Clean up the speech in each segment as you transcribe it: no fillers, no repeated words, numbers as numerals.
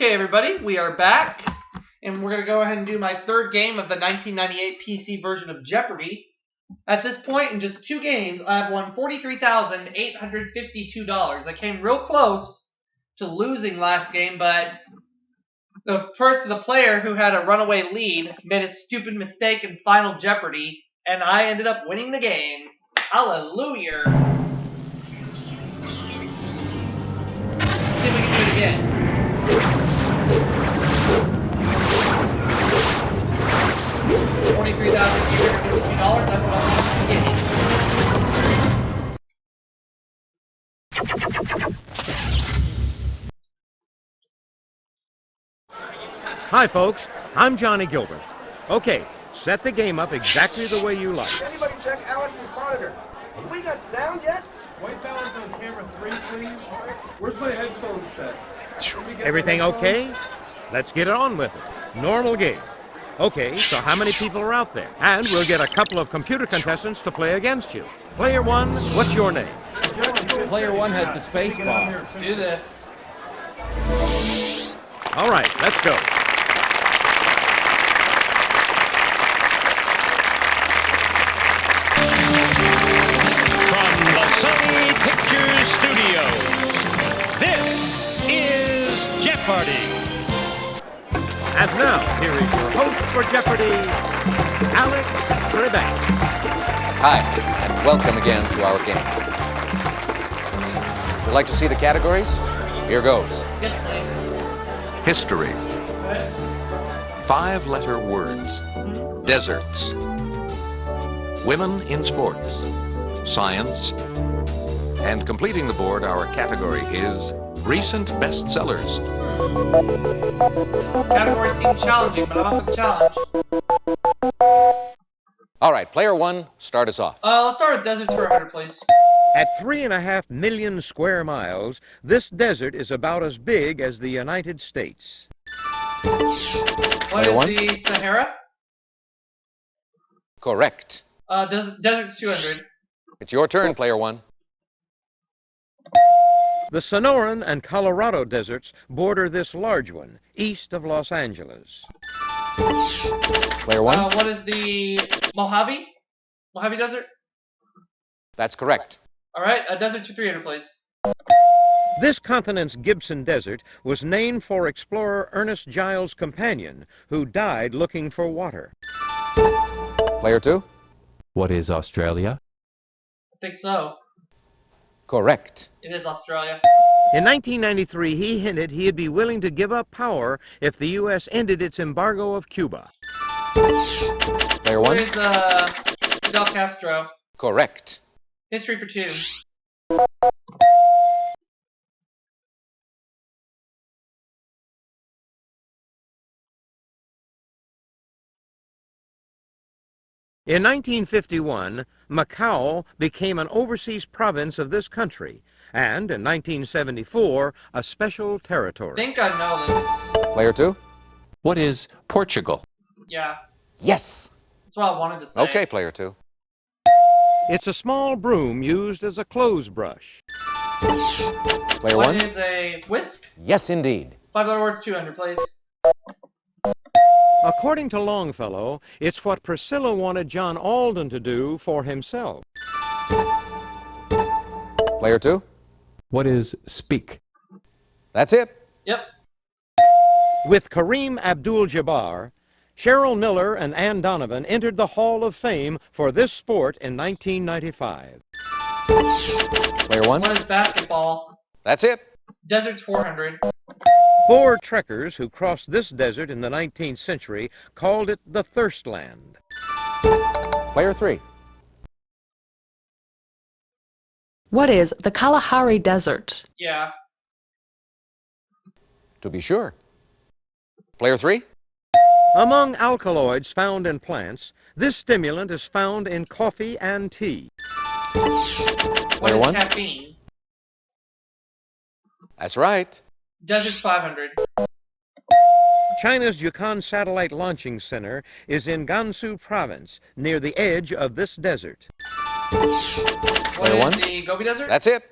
Okay, everybody, we are back, and we're going to go ahead and do my third game of the 1998 PC version of Jeopardy! At this point, in just 2 games, I have won $43,852. I came real close to losing last game, but the player who had a runaway lead made a stupid mistake in Final Jeopardy, and I ended up winning the game. Hallelujah! See if we can do it again. $43,852. That's what I'm getting. Hi, folks. I'm Johnny Gilbert. Okay, set the game up exactly the way you like. Anybody check Alex's monitor? Have we got sound yet? White balance on camera 3, please. Where's my headphones set? Everything okay? Let's get on with it. Normal game. Okay, so how many people are out there? And we'll get a couple of computer contestants to play against you. Player 1, what's your name? Player 1 has the space bar. Do this. All right, let's go. From the Sony Pictures Studio, this is Jeopardy! And now, here is your host for Jeopardy, Alex Trebek. Hi, and welcome again to our game. Would you like to see the categories? Here goes. Yes, please. History. 5-letter words. Deserts. Women in sports. Science. And completing the board, our category is recent bestsellers. Categories seem challenging, but I'm up for the challenge. All right, Player 1, start us off. Let's start with deserts for 100, please. At 3.5 million square miles, this desert is about as big as the United States. What Player is 1? the Sahara? Correct. Deserts 200. It's your turn, Player 1. The Sonoran and Colorado deserts border this large one, east of Los Angeles. Player 1? What is the Mojave? Mojave Desert? That's correct. All right, deserts for 300, please. This continent's Gibson Desert was named for explorer Ernest Giles' companion, who died looking for water. Player 2? What is Australia? I think so. Correct. It is Australia. In 1993, he hinted he'd be willing to give up power if the U.S. ended its embargo of Cuba. Player 1? What is Fidel Castro? Correct. History for 2. In 1951, Macau became an overseas province of this country, and in 1974, a special I territory. think I know this. Player 2? What is Portugal? Yeah, Yes. that's what I wanted to say. Okay, Player 2. It's a small broom used as a clothes brush. Player What 1? is a whisk? Yes, indeed. 5-letter words, 200, please. According to Longfellow, it's what Priscilla wanted John Alden to do for himself. Player 2? What is speak? That's it. Yep. With Kareem Abdul-Jabbar, Cheryl Miller and Ann Donovan entered the Hall of Fame for this sport in 1995. Player 1? What is basketball? That's it. Deserts 400. 4 trekkers who crossed this desert in the 19th century called it the Thirst Land. Player 3. What is the Kalahari Desert? Yeah. To be sure. Player 3? Among alkaloids found in plants, this stimulant is found in coffee and tea. What Player is 1? caffeine? That's right. Deserts 500. China's Yukon Satellite Launching Center is in Gansu Province, near the edge of this desert. What Player is 1? the Gobi Desert? That's it.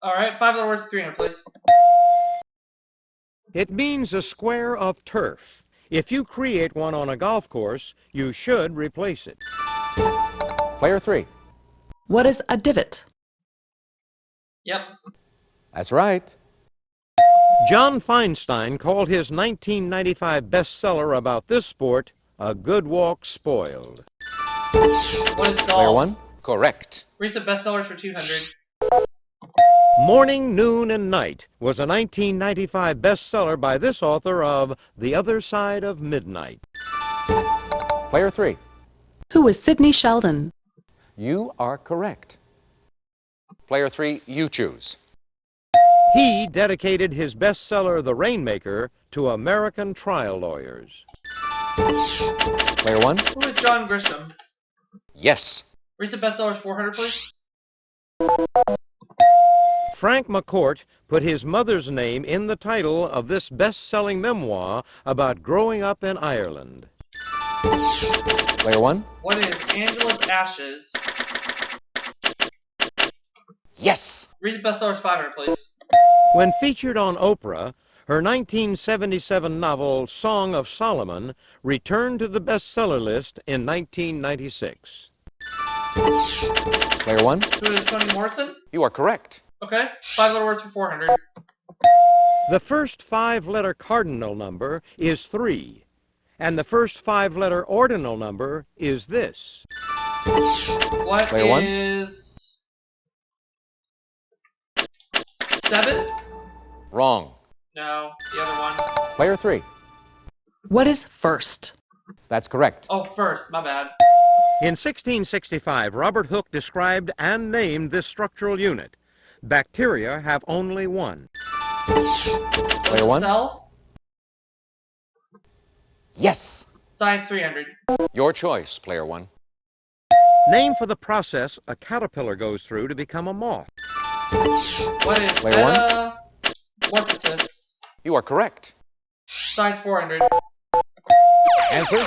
All right, 5-letter words, 300, please. It means a square of turf. If you create one on a golf course, you should replace it. Player 3. What is a divot? Yep. That's right. John Feinstein called his 1995 bestseller about this sport, A Good Walk Spoiled. What is golf? Player 1. Correct. Recent bestsellers for 200. Morning, Noon, and Night was a 1995 bestseller by this author of The Other Side of Midnight. Player 3. Who is Sidney Sheldon? You are correct. Player 3, you choose. He dedicated his bestseller, The Rainmaker, to American trial lawyers. Player 1. Who is John Grisham? Yes. Recent bestsellers 400, please. Frank McCourt put his mother's name in the title of this best-selling memoir about growing up in Ireland. Player 1. What is Angela's Ashes? Yes. Recent bestsellers 500, please. When featured on Oprah, her 1977 novel Song of Solomon returned to the bestseller list in 1996. Player 1. Who is Toni Morrison? You are correct. Okay. 5 words for 400. The first 5-letter cardinal number is 3, and the first 5-letter ordinal number is this. What Player 1. is 7? Wrong. No, the other one. Player 3. What is first? That's correct. Oh, first. My bad. In 1665, Robert Hooke described and named this structural unit. Bacteria have only one. Player 1. Cell? Yes. Science 300. Your choice, Player 1. Name for the process a caterpillar goes through to become a moth. What is Player 1. metamorphosis? You are correct. Science 400. Answer.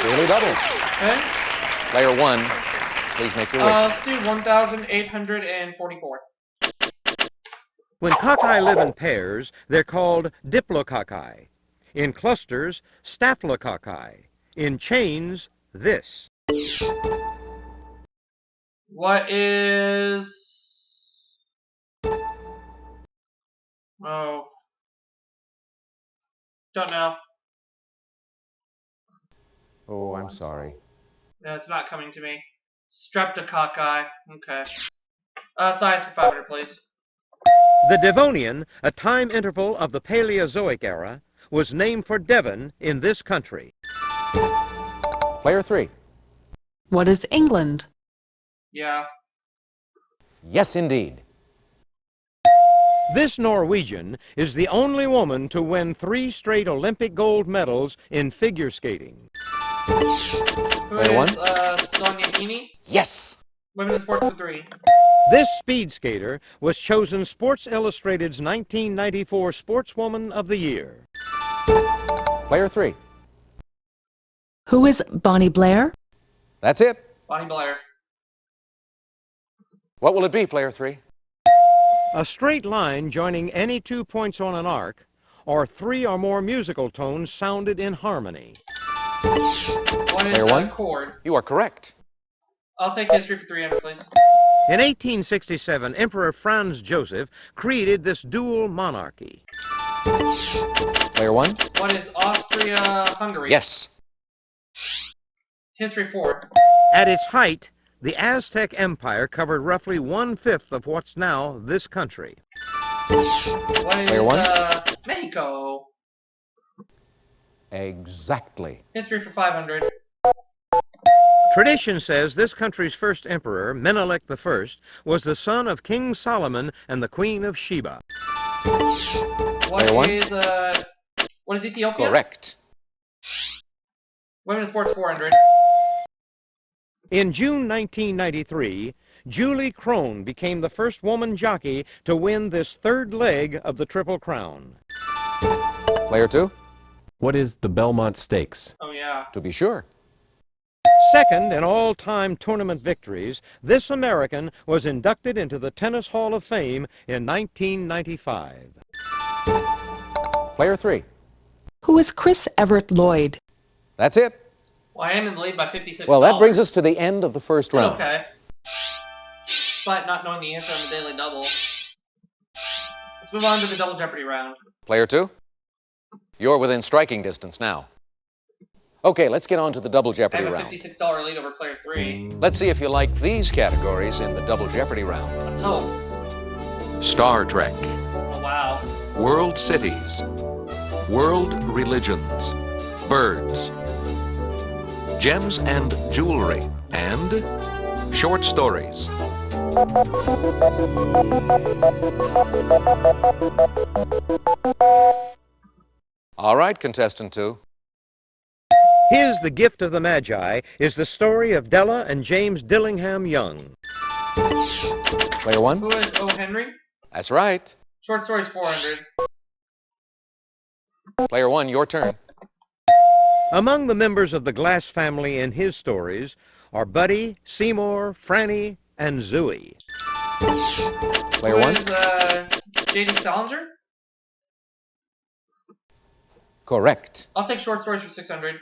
Daily double. Okay. Player 1, please make your wish. Let's do 1,844. When cocci live in pairs, they're called diplococci. In clusters, staphylococci. In chains, this. What is... Oh. Don't know. Oh, I'm sorry. No, it's not coming to me. Streptococci. Okay. Science for 500, please. The Devonian, a time interval of the Paleozoic era, was named for Devon in this country. Player 3. What is England? Yeah. Yes, indeed. This Norwegian is the only woman to win 3 straight Olympic gold medals in figure skating. Who Player 1. Sonia Heaney? Yes. Women's sports for 3. This speed skater was chosen Sports Illustrated's 1994 Sportswoman of the Year. Player 3. Who is Bonnie Blair? That's it. Bonnie Blair. What will it be, Player 3? A straight line joining any 2 points on an arc, or 3 or more musical tones sounded in harmony. What is Player 1? chord? You are correct. I'll take history for 300, please. In 1867, Emperor Franz Joseph created this dual monarchy. Player 1. What is Austria-Hungary? Yes. History 4. At its height, the Aztec Empire covered roughly 1/5 of what's now this country. What is Player 1. Mexico? Exactly. History for 500. Tradition says this country's first emperor, Menelik I, was the son of King Solomon and the Queen of Sheba. What Player 1. is Ethiopia? Correct. Women's sports 400. In June 1993, Julie Crone became the first woman jockey to win this 3rd leg of the Triple Crown. Player 2. What is the Belmont Stakes? Oh, yeah. To be sure. Second in all-time tournament victories, this American was inducted into the Tennis Hall of Fame in 1995. Player 3. Who is Chris Everett Lloyd? That's it. Well, I am in the lead by 56. Well, that brings us to the end of the first round. Okay. Despite not knowing the answer on the Daily Double. Let's move on to the Double Jeopardy round. Player 2. You're within striking distance now. Okay, let's get on to the Double I Jeopardy have a round. $56 lead over player 3. Let's see if you like these categories in the Double Jeopardy round. Let's hope. Star Trek, Oh, wow. world cities, world religions, birds, gems and jewelry, and short stories. All right, contestant 2. His The Gift of the Magi is the story of Della and James Dillingham Young. Player 1. Who is O. Henry? That's right. Short stories 400. Player 1, your turn. Among the members of the Glass family in his stories are Buddy, Seymour, Franny, and Zooey. Player Who 1. is J.D. Salinger? Correct. I'll take short stories for 600.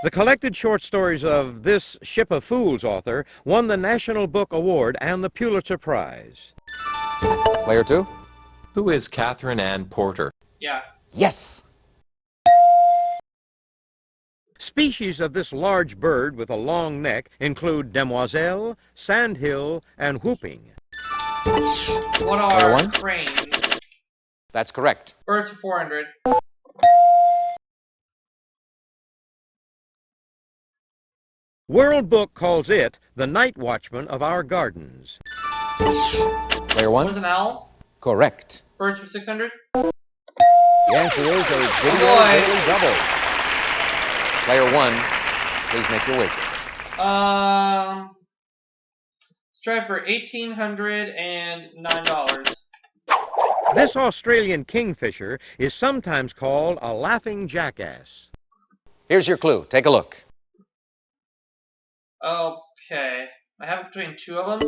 The collected short stories of this Ship of Fools author won the National Book Award and the Pulitzer Prize. Player 2. Who is Catherine Ann Porter? Yeah. Yes. Species of this large bird with a long neck include demoiselle, sandhill, and whooping. What Player are 1. cranes? That's correct. Birds for 400. World Book calls it the night watchman of our gardens. Player What is 1. an owl? Correct. Birds for 600. The answer is a video boy. daily double. Player 1, please make your wager. Let's try for $1,809. This Australian kingfisher is sometimes called a laughing jackass. Here's your clue. Take a look. Okay. I have it between two of them.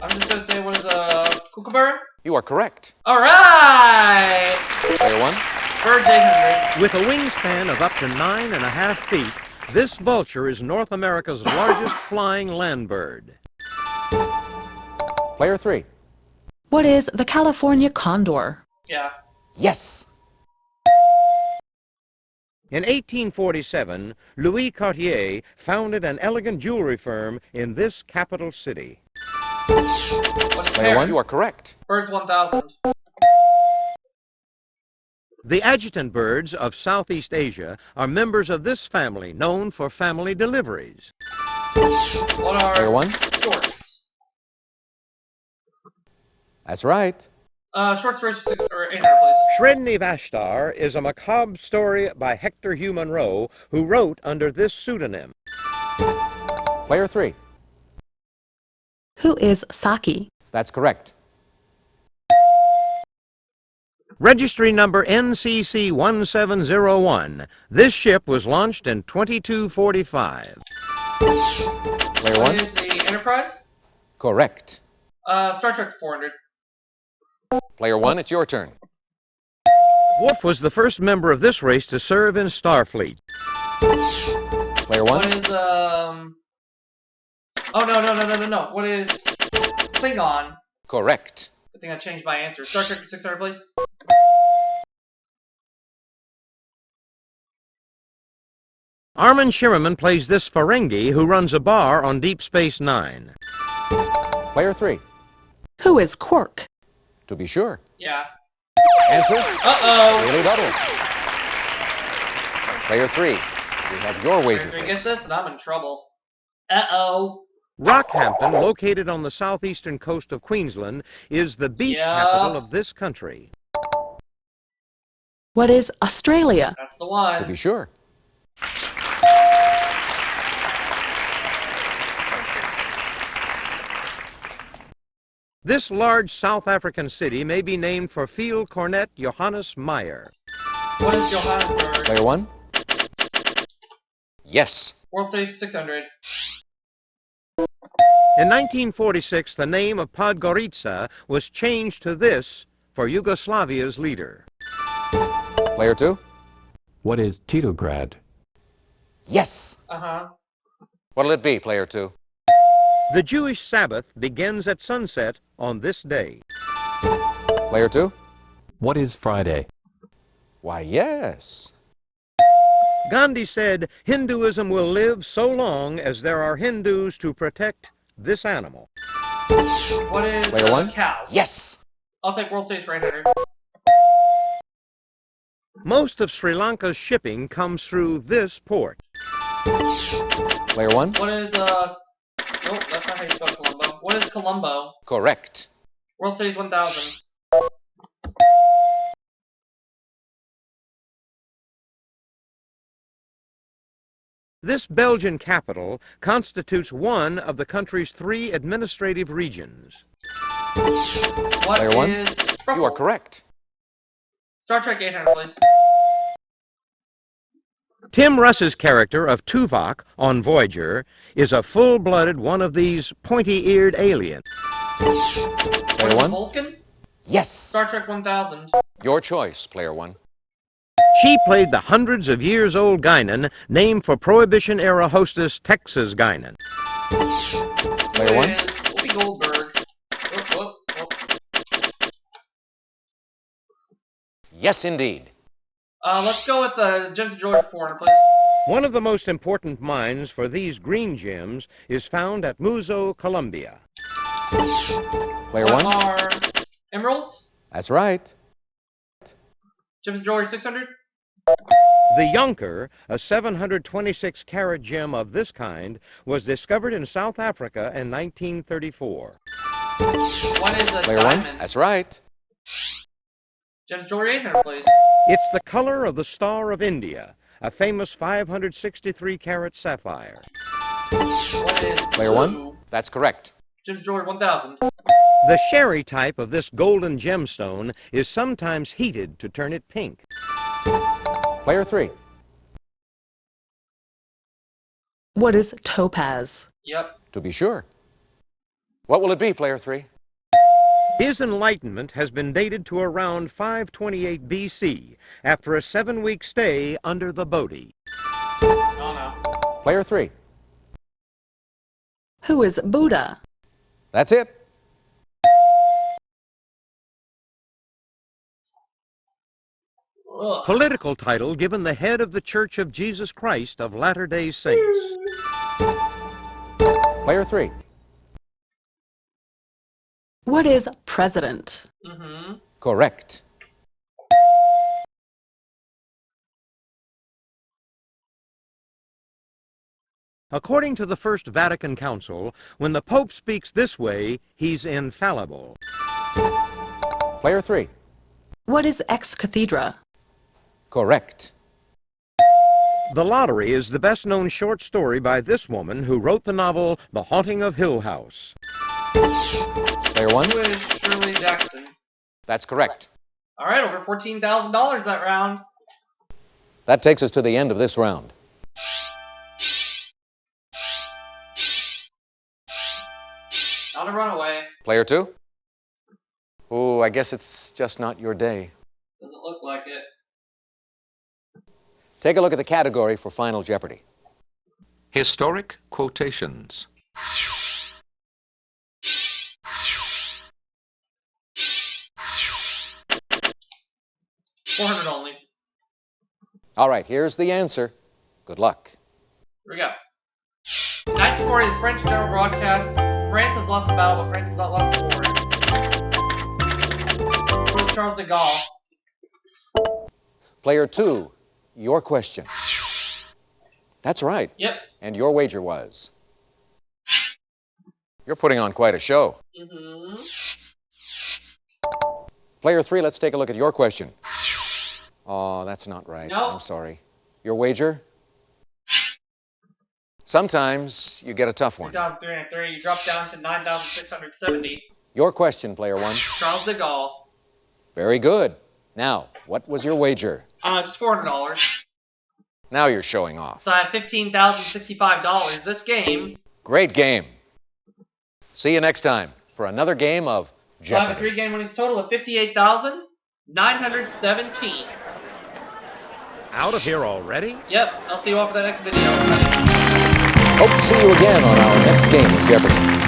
I'm just gonna say what is a kookaburra? You are correct. Alright! Player 1. Birds 800. With a wingspan of up to 9.5 feet, this vulture is North America's largest flying land bird. Player 3. What is the California condor? Yeah. Yes. In 1847, Louis Cartier founded an elegant jewelry firm in this capital city. What is Player 1, parrots? you are correct. Birds 1000. The adjutant birds of Southeast Asia are members of this family known for family deliveries. What are Player 1. storks? That's right. Short stories for 800, please. Sredni Vashtar is a macabre story by Hector Hugh Munro, who wrote under this pseudonym. Player 3. Who is Saki? That's correct. Registry number NCC 1701. This ship was launched in 2245. Player What 1. is the Enterprise? Correct. Star Trek 400. Player 1, it's your turn. Worf was the first member of this race to serve in Starfleet. Player 1. What is, Oh, no. What is Klingon? Correct. I think I changed my answer. Star Trek 600, please. Armin Shimmerman plays this Ferengi who runs a bar on Deep Space Nine. Player 3. Who is Quark? To be sure. Yeah. Answer. Uh-oh. Daily double. Player 3. We have your wager, If he gets please. this, and I'm in trouble. Uh-oh. Rockhampton, located on the southeastern coast of Queensland, is the beef capital of this country. What is Australia? That's the one. To be sure. This large South African city may be named for Field Cornet Johannes Meyer. What is Johannesburg? Player 1. Yes. World Series 600. In 1946, the name of Podgorica was changed to this for Yugoslavia's leader. Player 2? What is Titograd? Yes! Uh-huh. What'll it be, Player 2? The Jewish Sabbath begins at sunset on this day. Player 2? What is Friday? Why, yes. Gandhi said Hinduism will live so long as there are Hindus to protect this animal. What is Player 1? cow? Yes! I'll take World Series for 800. Most of Sri Lanka's shipping comes through this port. Player 1? What is, nope, that's not how you spell Colombo. What is Colombo? Correct. World Series 1000. This Belgian capital constitutes one of the country's 3 administrative regions. What Player 1? is You are Brussels? correct. Star Trek 800, please. Tim Russ's character of Tuvok on Voyager is a full-blooded one of these pointy-eared aliens. Player 1? Vulcan? Yes! Star Trek 1000. Your choice, Player 1. She played the hundreds-of-years-old Guinan named for Prohibition-era hostess Texas Guinan. Player 1? Whoopi Goldberg. Whoop, whoop, whoop. Yes, indeed. Let's go with Gems of Georgia 400, please. One of the most important mines for these green gems is found at Muzo, Colombia. Player What 1? are emeralds? That's right. Gems of Georgia 600? The Yonker, a 726-carat gem of this kind, was discovered in South Africa in 1934. What is a Player 1? diamond? That's right. Gems of Georgia 800, please. It's the color of the Star of India, a famous 563-carat sapphire. What is Player blue? 1? That's correct. Gems of Georgia 1000. The sherry type of this golden gemstone is sometimes heated to turn it pink. Player 3. What is topaz? Yep. To be sure. What will it be, Player 3? His enlightenment has been dated to around 528 BC, after a 7-week stay under the Bodhi. Oh, no. Player 3. Who is Buddha? That's it. Ugh. Political title given the head of the Church of Jesus Christ of Latter-day Saints. Player 3. What is president? Mm-hmm. Correct. According to the First Vatican Council, when the Pope speaks this way, he's infallible. Player 3. What is ex cathedra? Correct. The Lottery is the best-known short story by this woman who wrote the novel The Haunting of Hill House. Player 1? Who is Shirley Jackson? That's correct. All right, over $14,000 that round. That takes us to the end of this round. Not a runaway. Player 2? Oh, I guess it's just not your day. Doesn't look like it. Take a look at the category for Final Jeopardy. Historic quotations. $400 only. All right, here's the answer. Good luck. Here we go. 1940 is French general broadcast. France has lost the battle, but France has not lost the war. Who is Charles de Gaulle? Player 2, your question. That's right. Yep. And your wager was? You're putting on quite a show. Mm-hmm. Player 3, let's take a look at your question. Oh, that's not right. No. I'm sorry. Your wager? Sometimes you get a tough one. 3,330. You drop down to 9,670. Your question, Player 1. Charles de Gaulle. Very good. Now, what was your wager? Just $400. Now you're showing off. So I have $15,065. This game. Great game. See you next time for another game of So I have a Jeopardy. 3-game winnings total of $58,917. Out of here already? Yep, I'll see you all for the next video. Hope to see you again on our next game of Jeopardy!